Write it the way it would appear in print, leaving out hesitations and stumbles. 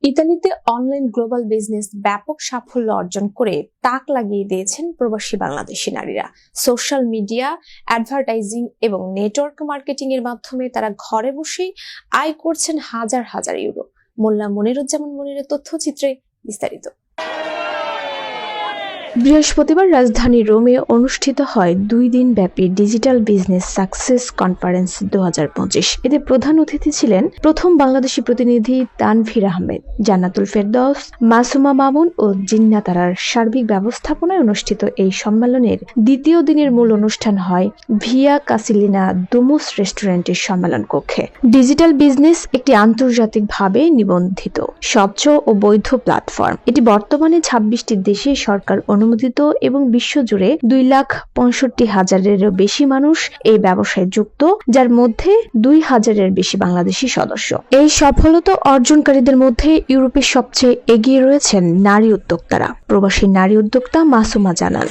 ইতালিতে online global business ব্যাপক সাফল্য অর্জন করে তাক লাগিয়ে দিয়েছেন প্রবাসী বাংলাদেশি নারীরা। সোশ্যাল মিডিয়া, অ্যাডভার্টাইজিং এবং নেটওয়ার্ক মার্কেটিং এর মাধ্যমে তারা ঘরে বসেই আয় করছেন হাজার হাজার ইউরো। মোল্লা মনিরুজ্জামান মনিরের তথ্যচিত্রে বিস্তারিত। বৃহস্পতিবার রাজধানী রোমে অনুষ্ঠিত হয় 2 দিন ব্যাপী ডিজিটাল বিজনেস সাকসেস কনফারেন্স 2025। এতে প্রধান অতিথি ছিলেন প্রথম বাংলাদেশি প্রতিনিধি তানভীর আহমেদ, জান্নাতুল ফেরদৌস, মাসুমা মামুন ও জিন্নাত আরার সার্বিক ব্যবস্থাপনায় অনুষ্ঠিত এই সম্মেলনের দ্বিতীয় দিনের মূল অনুষ্ঠান হয় ভিয়া কাসিলিনা ডোমোস রেস্টুরেন্টের সম্মেলন কক্ষে। ডিজিটাল বিজনেস একটি আন্তর্জাতিকভাবে নিবন্ধিত, স্বচ্ছ ও বৈধ প্ল্যাটফর্ম। এটি বর্তমানে 26টি দেশে সরকার অনুমোদিত এবং বিশ্বজুড়ে 2,65,000-এরও বেশি মানুষ এই ব্যবসায় যুক্ত, যার মধ্যে 2,000-এর বেশি বাংলাদেশি সদস্য। এই সফলতা অর্জনকারীদের মধ্যে ইউরোপের সবচেয়ে এগিয়ে রয়েছেন নারী উদ্যোক্তারা। প্রবাসী নারী উদ্যোক্তা মাসুমা জানান,